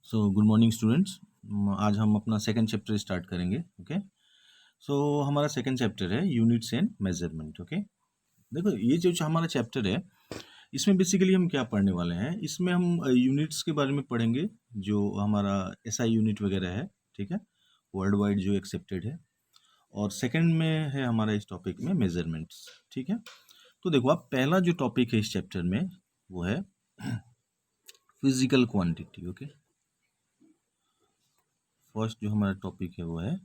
So good morning students. आज हम अपना सेकंड चैप्टर स्टार्ट करेंगे। ओके, सो हमारा सेकंड चैप्टर है यूनिट्स एंड मेजरमेंट। ओके, देखो ये जो हमारा चैप्टर है इसमें बेसिकली हम क्या पढ़ने वाले हैं, इसमें हम यूनिट्स के बारे में पढ़ेंगे जो हमारा एसआई यूनिट वगैरह है। ठीक है, वर्ल्ड वाइड जो एक्सेप्टेड है। और सेकंड में है हमारा इस टॉपिक में मेजरमेंट्स। ठीक है, तो देखो आप पहला जो टॉपिक है इस चैप्टर में वो है फिजिकल क्वांटिटी। ओके, फर्स्ट जो हमारा टॉपिक है वो है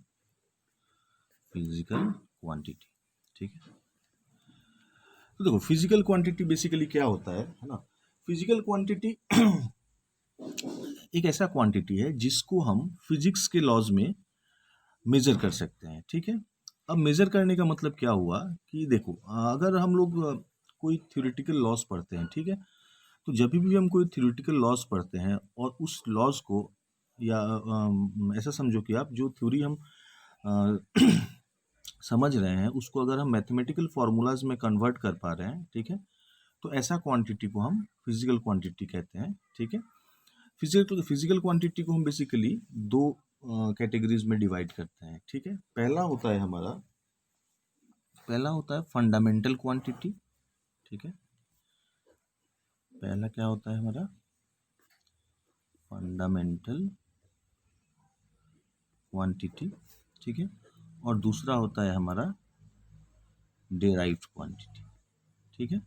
फिजिकल क्वांटिटी। ठीक है, तो देखो फिजिकल क्वांटिटी बेसिकली क्या होता है ना। फिजिकल क्वांटिटी एक ऐसा क्वांटिटी है जिसको हम फिजिक्स के लॉज में मेजर कर सकते हैं। ठीक है, अब मेजर करने का मतलब क्या हुआ कि देखो अगर हम लोग कोई थ्योरेटिकल लॉज पढ़ते हैं, ठीक है, तो जब भी हम कोई थ्योरेटिकल लॉज पढ़ते हैं और उस लॉज को या ऐसा समझो कि आप जो थ्योरी हम अ, समझ रहे हैं उसको अगर हम मैथमेटिकल फार्मूलाज में कन्वर्ट कर पा रहे हैं, ठीक है, तो ऐसा क्वांटिटी को हम फिजिकल क्वांटिटी कहते हैं। ठीक है, फिजिकल क्वांटिटी को हम बेसिकली दो कैटेगरीज में डिवाइड करते हैं। ठीक है, पहला होता है फंडामेंटल क्वांटिटी। ठीक है, पहला क्या होता है हमारा फंडामेंटल क्वांटिटी। ठीक है, और दूसरा होता है हमारा डेराइव्ड क्वांटिटी। ठीक है,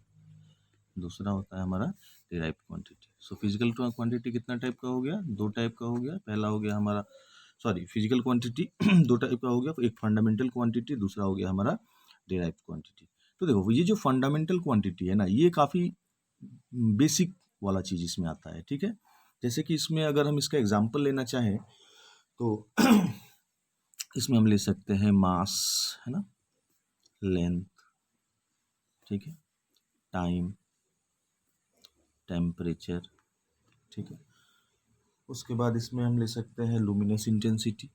दूसरा होता है हमारा derived quantity. So physical quantity कितना टाइप का हो गया, दो टाइप का हो गया। पहला हो गया हमारा फिजिकल क्वांटिटी दो टाइप का हो गया, एक फंडामेंटल क्वांटिटी, दूसरा हो गया हमारा डेराइव्ड क्वांटिटी। तो देखो ये जो फंडामेंटल क्वांटिटी है ना, ये काफ़ी बेसिक वाला चीज़ इसमें आता है। ठीक है, जैसे कि इसमें अगर हम इसका एग्जाम्पल लेना चाहें तो इसमें हम ले सकते हैं मास, है ना, लेंथ, ठीक है, टाइम, टेम्परेचर। ठीक है, उसके बाद इसमें हम ले सकते हैं लुमिनस इंटेंसिटी।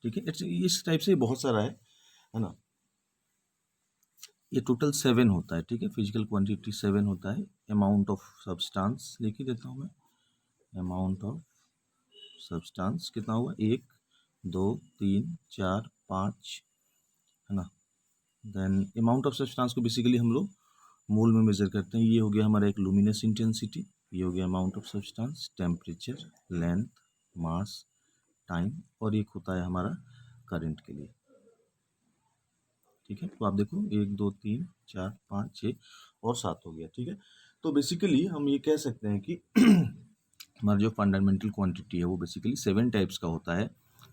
ठीक है, इस टाइप से बहुत सारा है ना। ये टोटल 7 होता है। ठीक है, फिजिकल क्वांटिटी 7 होता है। अमाउंट ऑफ सब्सटेंस लिख ही देता हूँ मैं। अमाउंट ऑफ सब्सटेंस कितना हुआ, 1 2 3 4 5, है ना। देन अमाउंट ऑफ सब्सटेंस को बेसिकली हम लोग मोल में मेजर करते हैं। ये हो गया हमारा एक लुमिनस इंटेंसिटी, ये हो गया amount of substance, temperature, length, mass, time, और एक होता है हमारा करंट के लिए। ठीक है, तो आप देखो 1 2 3 4 5 6 और 7 हो गया। ठीक है, तो बेसिकली हम ये कह सकते हैं कि हमारा जो फंडामेंटल क्वांटिटी है वो बेसिकली 7 टाइप्स का होता है,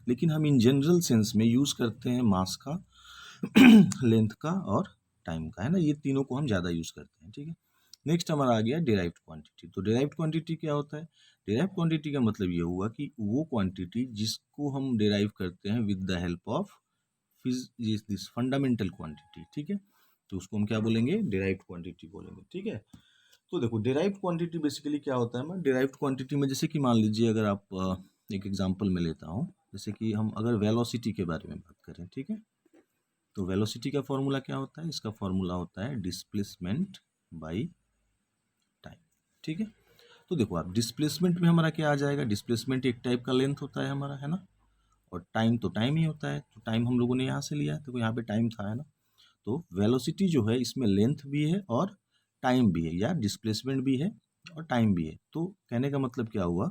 लेकिन हम इन जनरल सेंस में यूज़ करते हैं मास का लेंथ का और टाइम का, है ना। ये तीनों को हम ज़्यादा यूज़ करते हैं। ठीक है, नेक्स्ट हमारा आ गया डेराइव्ड क्वांटिटी। तो डेराइव्ड क्वांटिटी क्या होता है, डेराइव्ड क्वांटिटी का मतलब ये हुआ कि वो क्वांटिटी जिसको हम डेराइव करते हैं with the help of this fundamental quantity. ठीक है, तो उसको हम क्या बोलेंगे, डेराइव्ड क्वांटिटी बोलेंगे। ठीक है, तो देखो डेराइव्ड क्वांटिटी बेसिकली क्या होता है। मैं डेराइव्ड क्वांटिटी में जैसे कि मान लीजिए अगर आप एक एग्जांपल में लेता हूँ, जैसे कि हम अगर वेलोसिटी के बारे में बात करें, ठीक है, तो वेलोसिटी का फॉर्मूला क्या होता है, इसका फॉर्मूला होता है डिस्प्लेसमेंट बाई टाइम। ठीक है, तो देखो आप डिस्प्लेसमेंट में हमारा क्या आ जाएगा, डिस्प्लेसमेंट एक टाइप का लेंथ होता है हमारा, है ना, और टाइम तो टाइम ही होता है। तो टाइम हम लोगों ने यहाँ से लिया, तो यहाँ पे टाइम था, है ना। तो वेलोसिटी जो है इसमें लेंथ भी है और टाइम भी है, या डिस्प्लेसमेंट भी है और टाइम भी है। तो कहने का मतलब क्या हुआ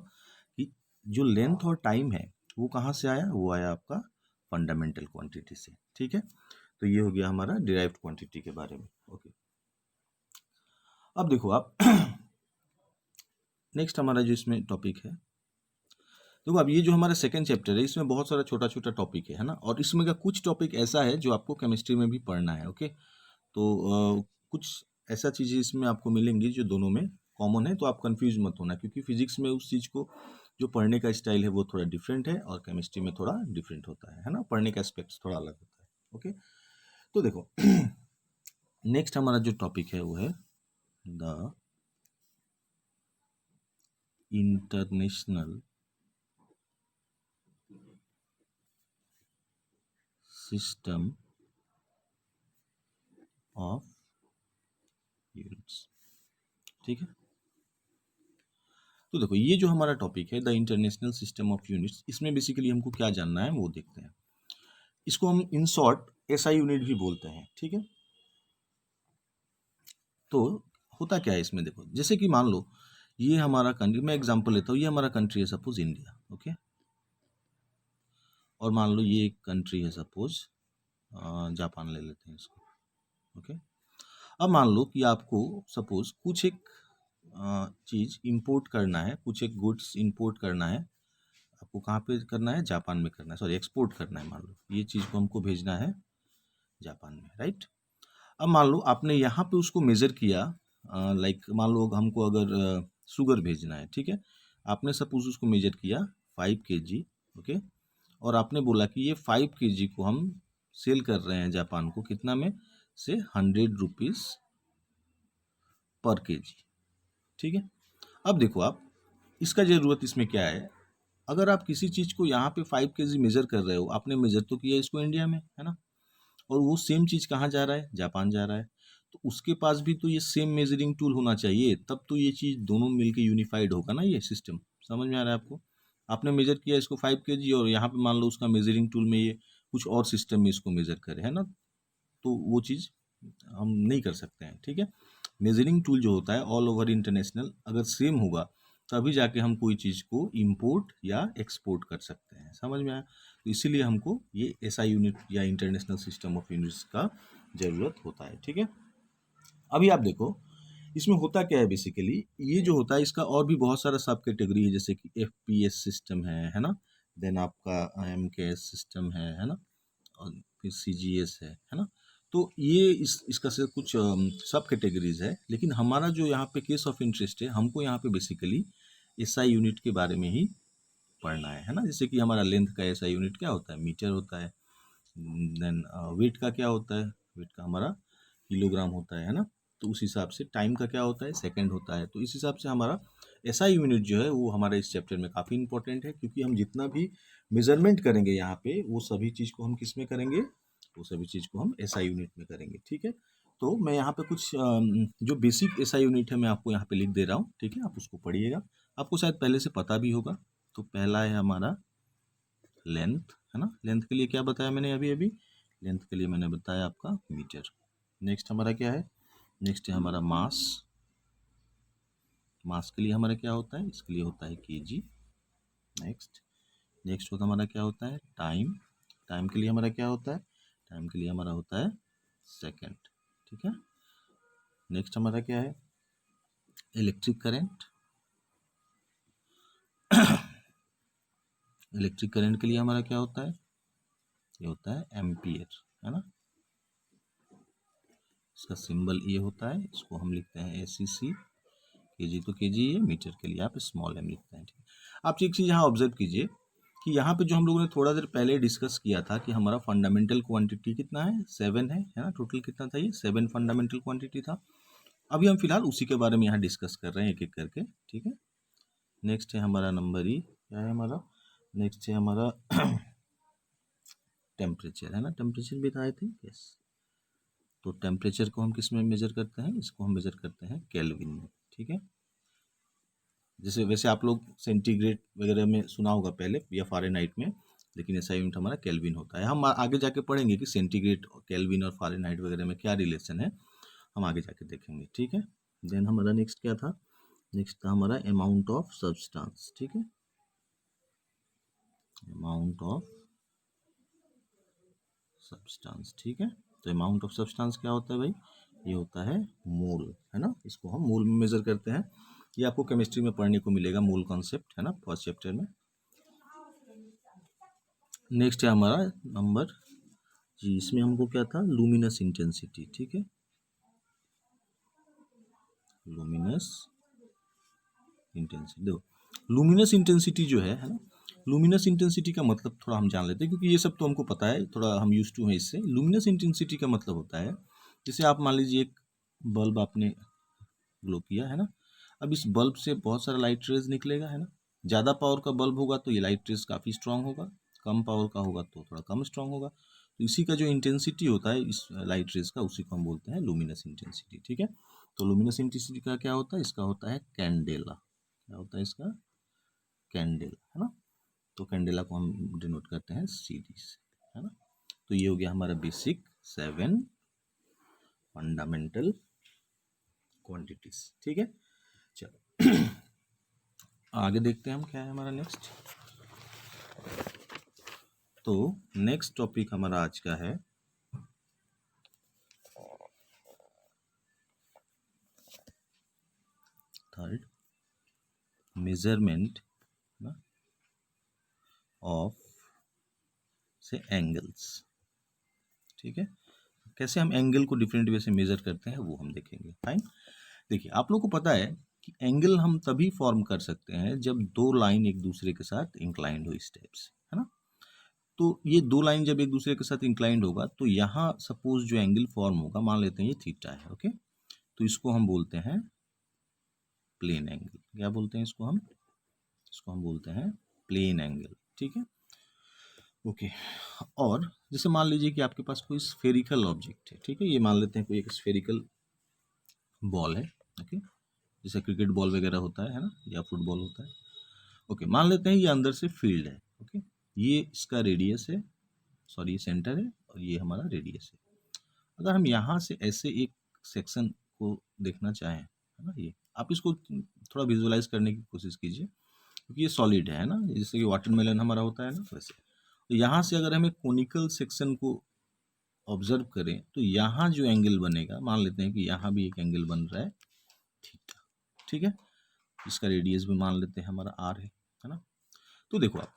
कि जो लेंथ और टाइम है वो कहाँ से आया, वो आया आपका फंडामेंटल क्वांटिटी से। ठीक है, तो ये हो गया हमारा डिराइव्ड क्वांटिटी के बारे में। ओके, अब देखो आप नेक्स्ट हमारा जो इसमें टॉपिक है, देखो अब ये जो हमारा सेकंड चैप्टर है इसमें बहुत सारा छोटा छोटा टॉपिक है ना, और इसमें का कुछ टॉपिक ऐसा है जो आपको केमिस्ट्री में भी पढ़ना है। ओके, तो कुछ ऐसा चीज़ें इसमें आपको मिलेंगी जो दोनों में कॉमन है, तो आप कंफ्यूज मत होना, क्योंकि फिजिक्स में उस चीज़ को जो पढ़ने का स्टाइल है वो थोड़ा डिफरेंट है और केमिस्ट्री में थोड़ा डिफरेंट होता है ना, पढ़ने का एस्पेक्ट्स थोड़ा अलग होता है। ओके, तो देखो नेक्स्ट हमारा जो टॉपिक है वो है the international system of units. ठीक है। तो देखो ये जो हमारा टॉपिक है the international system of units, इसमें बेसिकली हमको क्या जानना है वो देखते हैं। इसको हम इन शॉर्ट एसआई यूनिट भी बोलते हैं, ठीक है। तो होता क्या है इसमें, देखो जैसे कि मान लो ये हमारा कंट्री, मैं एग्जांपल लेता हूँ, ये हमारा कंट्री है सपोज इंडिया, ओके। और मान लो ये एक कंट्री है सपोज जापान, ले लेते हैं इसको, ओके। अब मान लो कि आपको सपोज कुछ एक चीज़ इंपोर्ट करना है, कुछ एक गुड्स इंपोर्ट करना है, आपको कहाँ पे करना है, जापान में करना है, सॉरी एक्सपोर्ट करना है। मान लो ये चीज़ को हमको भेजना है जापान में, राइट। अब मान लो आपने यहाँ पे उसको मेज़र किया, लाइक मान लो हमको अगर शुगर भेजना है, ठीक है। आपने सपोज उसको मेजर किया 5 kg, ओके। और आपने बोला कि ये 5 kg को हम सेल कर रहे हैं जापान को कितना में, से 100 रुपीज़ पर kg, ठीक है। अब देखो आप, इसका ज़रूरत इसमें क्या है, अगर आप किसी चीज़ को यहाँ पे 5 kg मेज़र कर रहे हो, आपने मेज़र तो किया इसको इंडिया में, है ना। और वो सेम चीज़ कहाँ जा रहा है, जापान जा रहा है। तो उसके पास भी तो ये सेम मेजरिंग टूल होना चाहिए, तब तो ये चीज़ दोनों मिलके यूनिफाइड होगा ना, ये सिस्टम। समझ में आ रहा है आपको। आपने मेजर किया इसको 5 kg, और यहाँ पे मान लो उसका मेजरिंग टूल में ये कुछ और सिस्टम में इसको मेजर करे, है ना। तो वो चीज़ हम नहीं कर सकते हैं, ठीक है। मेजरिंग टूल जो होता है ऑल ओवर इंटरनेशनल अगर सेम होगा, तभी जाके हम कोई चीज़ को इंपोर्ट या एक्सपोर्ट कर सकते हैं। समझ में आया। तो इसीलिए हमको ये एसआई यूनिट या इंटरनेशनल सिस्टम ऑफ यूनिट्स का ज़रूरत होता है, ठीक है। अभी आप देखो इसमें होता क्या है, बेसिकली ये जो होता है इसका और भी बहुत सारा सब कैटेगरी है, जैसे कि एफपीएस सिस्टम है ना। देन आपका एमकेएस सिस्टम है ना। और फिर सीजीएस है ना। तो ये इसका से कुछ सब कैटेगरीज है, लेकिन हमारा जो यहाँ पे केस ऑफ इंटरेस्ट है, हमको यहाँ पे बेसिकली एसआई यूनिट के बारे में ही पढ़ना है ना। जैसे कि हमारा लेंथ का एसआई यूनिट क्या होता है, मीटर होता है। देन वेट का क्या होता है, वेट का हमारा किलोग्राम होता है ना। तो उस हिसाब से टाइम का क्या होता है, सेकंड होता है। तो इस हिसाब से हमारा एसआई यूनिट जो है वो हमारे इस चैप्टर में काफ़ी इंपॉर्टेंट है, क्योंकि हम जितना भी मेजरमेंट करेंगे यहाँ पे, वो सभी चीज़ को हम किस में करेंगे, वो सभी चीज़ को हम एसआई यूनिट में करेंगे, ठीक है। तो मैं यहाँ पे कुछ जो बेसिक एसआई यूनिट है मैं आपको यहाँ पे लिख दे रहा हूँ, ठीक है। आप उसको पढ़िएगा, आपको शायद पहले से पता भी होगा। तो पहला है हमारा लेंथ, है ना। लेंथ के लिए क्या बताया मैंने अभी अभी, लेंथ के लिए मैंने बताया आपका मीटर। नेक्स्ट हमारा क्या है, नेक्स्ट है हमारा मास। मास के लिए हमारा क्या होता है, इसके लिए होता है केजी। नेक्स्ट नेक्स्ट होता हमारा क्या होता है, टाइम। टाइम के लिए हमारा क्या होता है, टाइम के लिए हमारा होता है सेकंड, ठीक है। नेक्स्ट हमारा क्या है, इलेक्ट्रिक करंट। इलेक्ट्रिक करंट के लिए हमारा क्या होता है, ये होता है एम्पियर, है ना। इसका सिंबल ये होता है, इसको हम लिखते हैं एसीसी। केजी तो केजी है, मीटर के लिए आप स्मॉल एम लिखते हैं, ठीक। आप एक चीज़ यहाँ ऑब्जर्व कीजिए कि यहाँ पे जो हम लोगों ने थोड़ा देर पहले डिस्कस किया था कि हमारा फंडामेंटल क्वांटिटी कितना है, 7 है ना। टोटल कितना था, ये 7 फंडामेंटल क्वांटिटी था। अभी हम फिलहाल उसी के बारे में यहाँ डिस्कस कर रहे हैं एक एक करके, ठीक है। नेक्स्ट है हमारा नंबर ई, क्या है हमारा, नेक्स्ट है हमारा टेम्परेचर, है ना। टेम्परेचर भी था आई थिंक, यस। तो टेम्परेचर को हम किस में मेजर करते हैं, इसको हम मेजर करते हैं केल्विन में, ठीक है। जैसे वैसे आप लोग सेंटीग्रेड वगैरह में सुना होगा पहले, या फ़ारेनहाइट में, लेकिन ऐसा यूनिट हमारा केल्विन होता है। हम आगे जाके पढ़ेंगे कि सेंटीग्रेड, केल्विन और फ़ारेनहाइट वगैरह में क्या रिलेशन है, हम आगे जाके देखेंगे, ठीक है। देन हमारा नेक्स्ट क्या था, नेक्स्ट था हमारा अमाउंट ऑफ सब्सटेंस, ठीक है। अमाउंट ऑफ सब्सटेंस, ठीक है। तो अमाउंट ऑफ सब्सटेंस क्या होता है भाई, ये होता है मोल, है ना। इसको हम मोल में मेजर करते हैं। ये आपको केमिस्ट्री में पढ़ने को मिलेगा, मोल कॉन्सेप्ट, है ना, फर्स्ट चैप्टर में। नेक्स्ट है हमारा नंबर जी, इसमें हमको क्या था, लुमिनस इंटेंसिटी, ठीक है। लुमिनस इंटेंसिटी, देखो लुमिनस इंटेंसिटी जो है ना, लुमिनस इंटेंसिटी का मतलब थोड़ा हम जान लेते हैं, क्योंकि ये सब तो हमको पता है, थोड़ा हम यूज टू हैं इससे। लुमिनस इंटेंसिटी का मतलब होता है, जैसे आप मान लीजिए एक बल्ब आपने ग्लो किया, है ना। अब इस बल्ब से बहुत सारा लाइट रेज निकलेगा, है ना। ज़्यादा पावर का बल्ब होगा तो ये लाइट रेज काफ़ी स्ट्रांग होगा, कम पावर का होगा तो थोड़ा कम स्ट्रांग होगा। तो इसी का जो इंटेंसिटी होता है इस लाइट रेज का, उसी को हम बोलते हैं लुमिनस इंटेंसिटी, ठीक है। तो लुमिनस इंटेंसिटी का क्या होता है, इसका होता है कैंडेला। क्या होता है इसका, कैंडेला, है ना। तो कैंडेला को हम डिनोट करते हैं CD से, है ना। तो ये हो गया हमारा बेसिक 7 फंडामेंटल क्वांटिटीज, ठीक है। चलो आगे देखते हैं हम क्या है हमारा नेक्स्ट। तो नेक्स्ट टॉपिक हमारा आज का है थर्ड, मेजरमेंट ऑफ से एंगल्स, ठीक है। कैसे हम एंगल को डिफरेंट वे से मेजर करते हैं वो हम देखेंगे। फाइन, देखिए आप लोगों को पता है कि एंगल हम तभी फॉर्म कर सकते हैं जब दो लाइन एक दूसरे के साथ इंक्लाइंड हो, इस टाइप से, है ना। तो ये दो लाइन जब एक दूसरे के साथ इंक्लाइंड होगा तो यहाँ सपोज जो एंगल फॉर्म होगा, मान लेते हैं ये थीटा है, ओके। तो इसको हम बोलते हैं प्लेन एंगल। क्या बोलते हैं इसको हम, इसको हम बोलते हैं प्लेन एंगल, ठीक है, ओके। और जैसे मान लीजिए कि आपके पास कोई स्फेरिकल ऑब्जेक्ट है, ठीक है, ये मान लेते हैं कोई एक स्फेरिकल बॉल है, ओके, जैसे क्रिकेट बॉल वगैरह होता है ना, या फुटबॉल होता है, ओके। मान लेते हैं ये अंदर से फील्ड है, ओके, ये इसका रेडियस है, सॉरी ये सेंटर है और ये हमारा रेडियस है। अगर हम यहाँ से ऐसे एक सेक्शन को देखना चाहें, है ना, ये आप इसको थोड़ा विजुअलाइज करने की कोशिश कीजिए, क्योंकि ये सॉलिड है ना, जैसे कि वाटरमेलन हमारा होता है ना, वैसे। तो यहाँ से अगर हम एक कोनिकल सेक्शन को ऑब्जर्व करें तो यहाँ जो एंगल बनेगा, मान लेते हैं कि यहाँ भी एक एंगल बन रहा है थीटा, ठीक है, इसका रेडियस भी मान लेते हैं हमारा r है ना। तो देखो आप,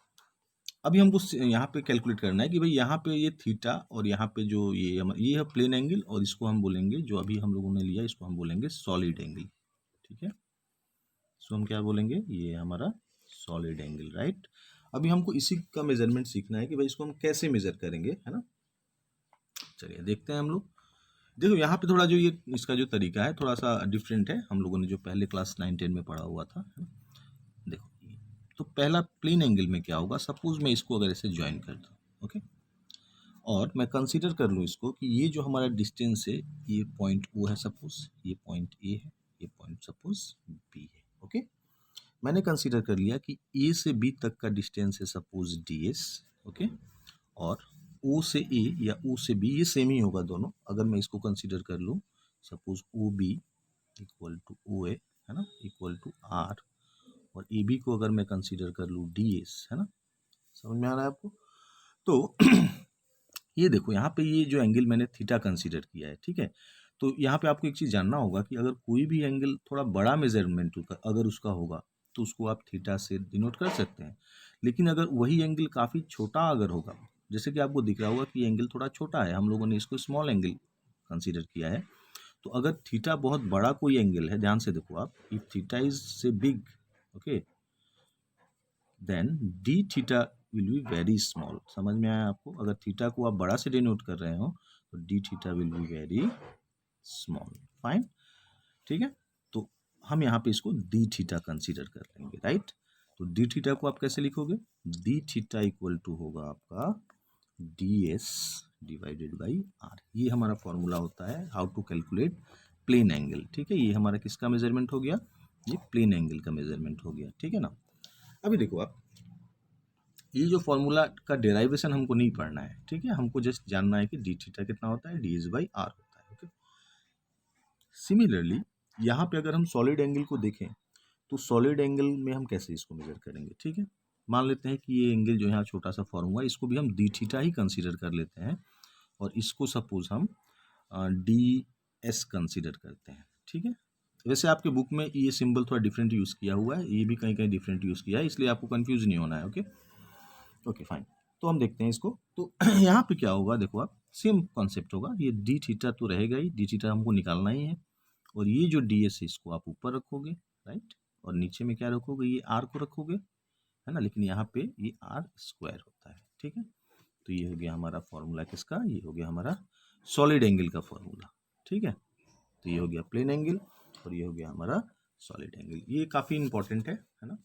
अभी हमको यहाँ पे कैलकुलेट करना है कि भाई यहाँ पे ये थीटा और यहाँ पे जो ये है प्लेन एंगल, और इसको हम बोलेंगे, जो अभी हम लोगों ने लिया इसको हम बोलेंगे सॉलिड एंगल, ठीक है। इसको हम क्या बोलेंगे, ये हमारा सॉलिड एंगल, राइट। अभी हमको इसी का मेजरमेंट सीखना है कि भाई इसको हम कैसे मेजर करेंगे, है ना। चलिए देखते हैं हम लोग। देखो यहाँ पे थोड़ा जो ये इसका जो तरीका है थोड़ा सा डिफरेंट है, हम लोगों ने जो पहले क्लास 9-10 में पढ़ा हुआ था, है ना? देखो, तो पहला प्लेन एंगल में क्या होगा, सपोज मैं इसको अगर ऐसे ज्वाइन कर दूँ, ओके, और मैं कंसीडर कर लूँ इसको कि ये जो हमारा डिस्टेंस है, ये पॉइंट O है, सपोज ये पॉइंट A है, ये पॉइंट सपोज B है, ओके। मैंने कंसीडर कर लिया कि A से B तक का डिस्टेंस है सपोज DS, ओके, और O से A या O से B ये सेम ही होगा दोनों। अगर मैं इसको कंसीडर कर लूँ suppose OB equal to OA, है ना, इक्वल टू R, और AB को अगर मैं कंसीडर कर लूँ DS, है ना, समझ में आ रहा है आपको। तो ये देखो यहाँ पे ये जो एंगल मैंने थीटा कंसीडर किया है, ठीक है। तो यहाँ पे आपको एक चीज़ जानना होगा कि अगर कोई भी एंगल थोड़ा बड़ा मेजरमेंट अगर उसका होगा तो उसको आप थीटा से डिनोट कर सकते हैं। लेकिन अगर वही एंगल काफ़ी छोटा अगर होगा, जैसे कि आपको दिख रहा होगा कि एंगल थोड़ा छोटा है, हम लोगों ने इसको स्मॉल एंगल कंसीडर किया है। तो अगर थीटा बहुत बड़ा कोई एंगल है, ध्यान से देखो आप, if theta is so big, okay, then D theta will be very small. समझ में आया आपको, अगर थीटा को आप बड़ा से डिनोट कर रहे हो तो D theta will be very small, fine, ठीक है। तो हम यहाँ पे इसको डी थीटा कंसीडर कर लेंगे, राइट। तो डी थीटा को आप कैसे लिखोगे, डी थीटा इक्वल टू होगा आपका D S divided by R. ये हमारा फॉर्मूला होता है how to calculate plane angle, ठीक है। ये हमारा किसका मेजरमेंट हो गया, ये प्लेन एंगल का मेजरमेंट हो गया, ठीक है ना। अभी देखो आप, ये जो फॉर्मूला का डेराइवेशन हमको नहीं पढ़ना है, ठीक है, हमको जस्ट जानना है कि डी थीटा कितना होता है, डी एस बाई आर होता है, ओके। सिमिलरली यहाँ पे अगर हम सॉलिड एंगल को देखें तो सॉलिड एंगल में हम कैसे इसको मेजर करेंगे, ठीक है। मान लेते हैं कि ये एंगल जो यहाँ छोटा सा फॉर्म हुआ है इसको भी हम डी थीटा ही कंसीडर कर लेते हैं, और इसको सपोज हम डी एस कंसीडर करते हैं, ठीक है। वैसे आपके बुक में ये सिंबल थोड़ा डिफरेंट यूज़ किया हुआ है, ये भी कहीं कहीं डिफरेंट यूज़ किया है, इसलिए आपको कंफ्यूज नहीं होना है, ओके ओके फाइन। तो हम देखते हैं इसको। तो यहाँ पे क्या होगा, देखो आप, सेम कॉन्सेप्ट होगा, ये डी थीटा तो रहेगा ही, डी थीटा हमको निकालना ही है, और ये जो डी एस है इसको आप ऊपर रखोगे, राइट, और नीचे में क्या रखोगे, ये आर को रखोगे, है ना, लेकिन यहाँ पे ये आर स्क्वायर होता है, ठीक है। तो ये हो गया हमारा फॉर्मूला किसका, ये हो गया हमारा सॉलिड एंगल का फॉर्मूला, ठीक है। तो ये हो गया प्लेन एंगल और ये हो गया हमारा सॉलिड एंगल। ये काफ़ी इंपॉर्टेंट है ना,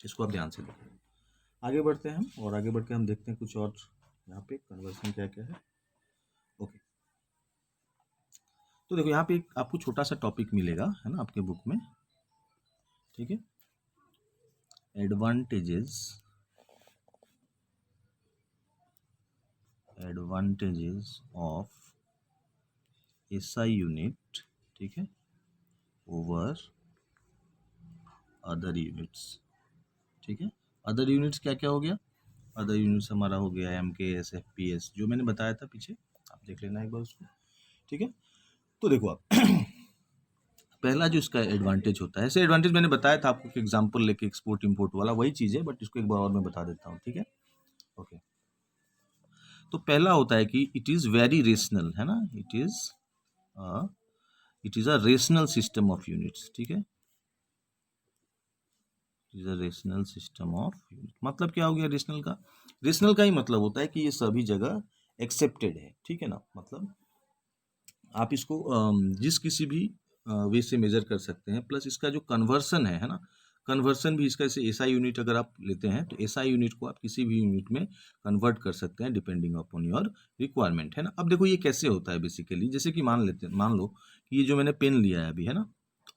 इसको आप ध्यान से देखिए। आगे बढ़ते हैं हम, और आगे बढ़ के हम देखते हैं कुछ और यहाँ पे कन्वर्सन क्या क्या है, ओके। तो देखो यहाँ पे एक आपको छोटा सा टॉपिक मिलेगा, है ना, आपके बुक में, ठीक है, एडवांटेजेस ऑफ एसआई यूनिट, ठीक है, ओवर अदर यूनिट्स, ठीक है। अदर यूनिट्स क्या क्या हो गया? अदर यूनिट्स हमारा हो गया MKS, FPS, जो मैंने बताया था पीछे, आप देख लेना एक बार उसको, ठीक है। तो देखो आप पहला जो इसका एडवांटेज होता है, ऐसे एडवांटेज मैंने बताया था आपको कि एग्जांपल लेके एक्सपोर्ट इंपोर्ट वाला वही चीज़ है, बट इसको एक बार और मैं बता देता हूँ, ठीक है, ओके। तो पहला होता है कि इट इज़ वेरी रेशनल, है ना, it is a rational system of units, ठीक है, it is a rational system of unit. मतलब क्या हो गया रेशनल का? रेशनल का ही मतलब होता है कि ये सभी जगह एक्सेप्टेड है, ठीक है ना, मतलब आप इसको जिस किसी भी वे से मेजर कर सकते हैं, प्लस इसका जो कन्वर्सन है ना, कन्वर्सन भी इसका, जैसे एसआई यूनिट अगर आप लेते हैं तो एसआई यूनिट को आप किसी भी यूनिट में कन्वर्ट कर सकते हैं डिपेंडिंग अपॉन योर रिक्वायरमेंट, है ना। अब देखो ये कैसे होता है बेसिकली, जैसे कि मान लो कि ये जो मैंने पेन लिया है अभी, है ना,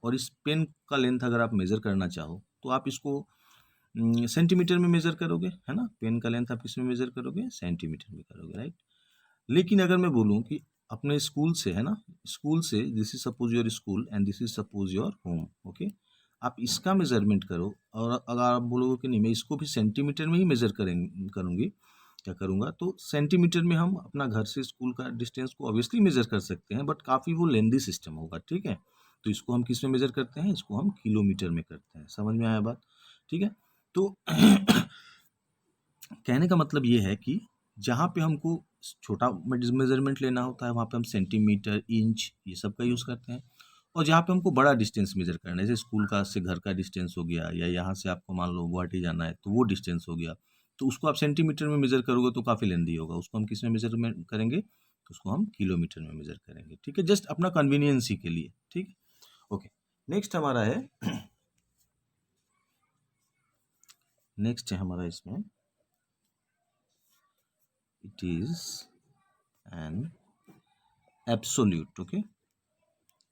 और इस पेन का लेंथ अगर आप मेजर करना चाहो तो आप इसको सेंटीमीटर में मेजर करोगे, है ना, पेन का लेंथ आप किस में मेजर करोगे? सेंटीमीटर में करोगे, राइट। लेकिन अगर मैं बोलूँ कि अपने स्कूल से, है ना, स्कूल से, this is suppose your school and this is suppose your home, okay, आप इसका मेजरमेंट करो, और अगर आप बोलोगे कि नहीं मैं इसको भी सेंटीमीटर में ही मेजर करूँगी, क्या करूँगा, तो सेंटीमीटर में हम अपना घर से स्कूल का डिस्टेंस को ऑब्वियसली मेजर कर सकते हैं, बट काफ़ी वो लेंदी सिस्टम होगा, ठीक है। तो इसको हम किस में मेजर करते हैं? इसको हम किलोमीटर में करते हैं। समझ में आया बात? ठीक है। तो कहने का मतलब ये है कि जहाँ पे हमको छोटा मेजरमेंट लेना होता है वहाँ पे हम सेंटीमीटर, इंच, ये सब का यूज़ करते हैं, और जहाँ पे हमको बड़ा डिस्टेंस मेजर करना है, जैसे स्कूल का से घर का डिस्टेंस हो गया, या यहाँ से आपको मान लो गुवाहाटी जाना है तो वो डिस्टेंस हो गया, तो उसको आप सेंटीमीटर में मेजर करोगे तो काफ़ी लेंदी होगा, उसको हम किस में मेजरमेंट करेंगे? तो उसको हम किलोमीटर में मेजर करेंगे, ठीक है, जस्ट अपना कन्वीनियंसी के लिए, ठीक है, ओके। नेक्स्ट हमारा है नेक्स्ट है हमारा इसमें, it is an absolute, okay,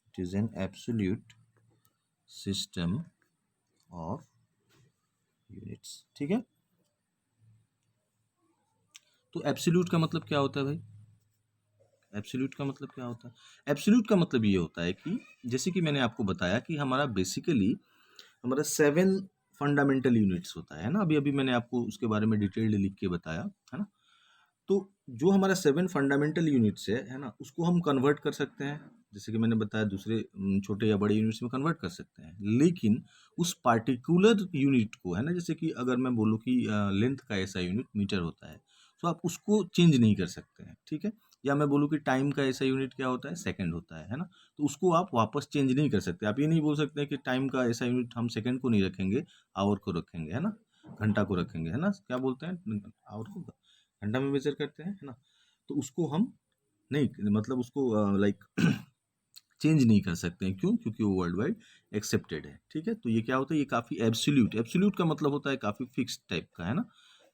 it is an absolute system of units, ठीक है। तो एब्सोल्यूट का मतलब क्या होता है भाई? एब्सोल्यूट का मतलब क्या होता है? एब्सोल्यूट का मतलब ये होता है कि जैसे कि मैंने आपको बताया कि हमारा बेसिकली हमारा 7 फंडामेंटल यूनिट्स होता है ना, अभी अभी मैंने आपको उसके बारे में डिटेल्ड लिख के बताया, है ना। तो जो हमारा 7 फंडामेंटल यूनिट्स है ना, उसको हम कन्वर्ट कर सकते हैं, जैसे कि मैंने बताया दूसरे छोटे या बड़े यूनिट्स में कन्वर्ट कर सकते हैं, लेकिन उस पार्टिकुलर यूनिट को, है ना, जैसे कि अगर मैं बोलूँ कि लेंथ का ऐसा यूनिट मीटर होता है, तो आप उसको चेंज नहीं कर सकते हैं, ठीक है। या मैं बोलूँ कि टाइम का ऐसा यूनिट क्या होता है? सेकंड होता है ना, तो उसको आप वापस चेंज नहीं कर सकते। आप ये नहीं बोल सकते कि टाइम का ऐसा यूनिट हम सेकंड को नहीं रखेंगे, आवर को रखेंगे, है ना, घंटा को रखेंगे, है ना, क्या बोलते हैं, आवर को घंटा में मेजर करते हैं, है ना, तो उसको हम नहीं, मतलब उसको लाइक चेंज नहीं कर सकते हैं, क्यों? क्योंकि वो वर्ल्ड वाइड एक्सेप्टेड है, ठीक है। तो ये क्या होता है? ये काफ़ी एब्सोल्यूट, एब्सोल्यूट का मतलब होता है काफ़ी फिक्स टाइप का, है ना।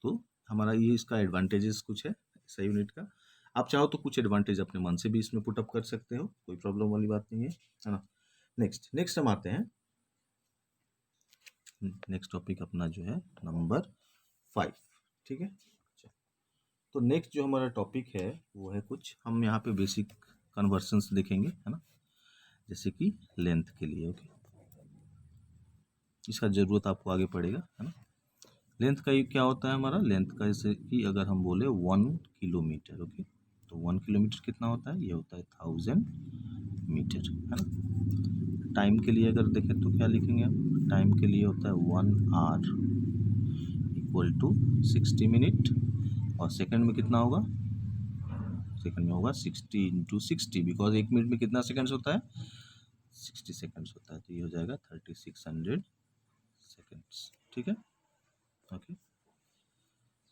तो हमारा ये इसका एडवांटेजेस कुछ है ऐसा यूनिट का। आप चाहो तो कुछ एडवांटेज अपने मन से भी इसमें पुट अप कर सकते हो, कोई प्रॉब्लम वाली बात नहीं है ना। नेक्स्ट हम आते हैं, नेक्स्ट टॉपिक अपना जो है नंबर 5, ठीक है। तो नेक्स्ट जो हमारा टॉपिक है वो है कुछ हम यहाँ पे बेसिक कन्वर्सन्स देखेंगे, है ना, जैसे कि लेंथ के लिए, ओके, इसका ज़रूरत आपको आगे पड़ेगा, है ना। लेंथ का ये क्या होता है हमारा? लेंथ का जैसे कि अगर हम बोले 1 किलोमीटर, ओके, तो 1 किलोमीटर कितना होता है? ये होता है 1000 मीटर, है ना। टाइम के लिए अगर देखें तो क्या लिखेंगे हम? टाइम के लिए होता है 1 आवर इक्वल टू 60 मिनट, और सेकंड में कितना होगा? सेकंड में होगा 60 इंटू 60, बिकॉज एक मिनट में कितना सेकंड्स होता है? 60 सेकंड्स होता है, तो ये हो जाएगा 3600 सेकंड्स, ठीक है, ओके।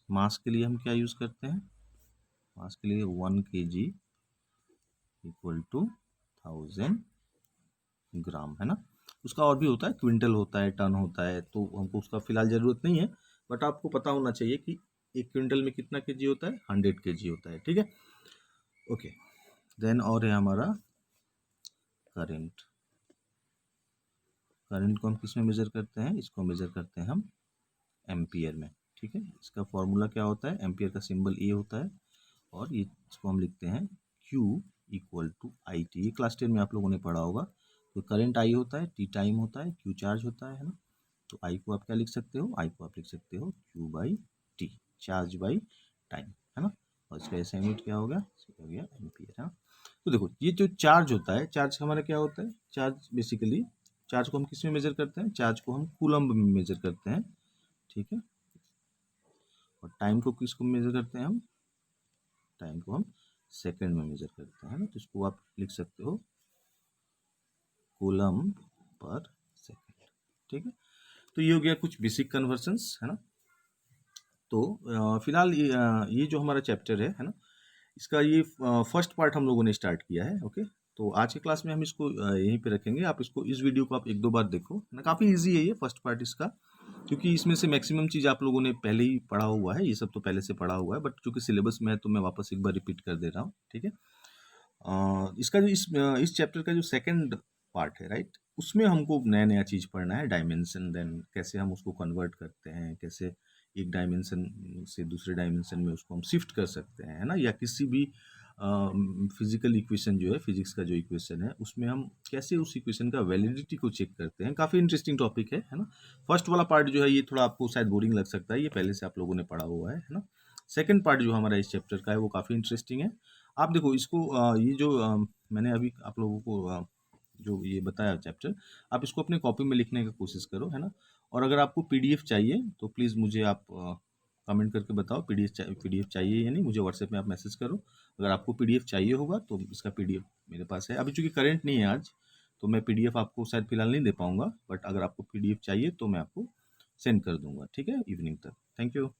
मास के लिए हम क्या यूज़ करते हैं? मास के लिए 1 kg इक्वल टू 1000 ग्राम, है ना। उसका और भी होता है, क्विंटल होता है, टन होता है, तो हमको उसका फिलहाल ज़रूरत नहीं है, बट आपको पता होना चाहिए कि एक क्विंटल में कितना केजी होता है? 100 kg होता है, ठीक है, ओके। देन और है हमारा करंट। करंट को हम किस में मेजर करते हैं? इसको मेजर करते हैं हम एम्पियर में, ठीक है। इसका फॉर्मूला क्या होता है? एम्पियर का सिंबल ए होता है और ये इसको हम लिखते हैं Q equal to I T. ये क्लास 10 में आप लोगों ने पढ़ा होगा। तो करंट आई होता है, टी टाइम होता है, Q चार्ज होता है ना। तो आई को आप क्या लिख सकते हो? आई को आप लिख सकते हो Q by T, charge by time, है ना। और इसका ऐसा यूनिट क्या हो गया? हो गया एम्पियर, है ना। तो देखो ये जो चार्ज होता है, चार्ज हमारा क्या होता है? चार्ज बेसिकली, चार्ज को हम किस में मेजर करते हैं? चार्ज को हम कूलम्ब में मेजर करते हैं, ठीक है। और टाइम को किसको मेजर करते हैं हम? टाइम को हम सेकंड में मेजर करते हैं ना। तो इसको आप लिख सकते हो कूलम्ब पर सेकंड, ठीक है। तो ये हो गया कुछ बेसिक कन्वर्जन्स, है ना। तो फिलहाल ये जो हमारा चैप्टर है ना, इसका ये फर्स्ट पार्ट हम लोगों ने स्टार्ट किया है, ओके। तो आज के क्लास में हम इसको यहीं पे रखेंगे। आप इसको, इस वीडियो को आप एक दो बार देखो, है ना। काफ़ी इजी है ये फर्स्ट पार्ट इसका, क्योंकि इसमें से मैक्सिमम चीज़ आप लोगों ने पहले ही पढ़ा हुआ है, ये सब तो पहले से पढ़ा हुआ है, बट चूंकि सिलेबस में है तो मैं वापस एक बार रिपीट कर दे रहा हूँ, ठीक है। इसका जो इस चैप्टर का जो सेकंड पार्ट है, राइट, उसमें हमको नया नया चीज़ पढ़ना है, डायमेंशन, देन कैसे हम उसको कन्वर्ट करते हैं, कैसे एक डायमेंशन से दूसरे डायमेंशन में उसको हम शिफ्ट कर सकते हैं, है ना। या किसी भी फिजिकल इक्वेशन जो है, फिजिक्स का जो इक्वेशन है, उसमें हम कैसे उस इक्वेशन का वैलिडिटी को चेक करते हैं। काफ़ी इंटरेस्टिंग टॉपिक है ना। फर्स्ट वाला पार्ट जो है ये थोड़ा आपको शायद बोरिंग लग सकता है, ये पहले से आप लोगों ने पढ़ा हुआ है ना। सेकेंड पार्ट जो हमारा इस चैप्टर का है वो काफ़ी इंटरेस्टिंग है। आप देखो इसको, ये जो मैंने अभी आप लोगों को जो ये बताया चैप्टर, आप इसको अपने कॉपी में लिखने की कोशिश करो, है ना। और अगर आपको पीडीएफ चाहिए तो प्लीज़ मुझे आप कमेंट करके बताओ पीडीएफ चाहिए या नहीं। मुझे व्हाट्सएप में आप मैसेज करो। अगर आपको पीडीएफ चाहिए होगा तो इसका पीडीएफ मेरे पास है। अभी चूंकि करंट नहीं है आज, तो मैं पीडीएफ आपको शायद फिलहाल नहीं दे पाऊंगा, बट अगर आपको पीडीएफ चाहिए तो मैं आपको सेंड कर दूंगा, ठीक है, इवनिंग तक। Thank you.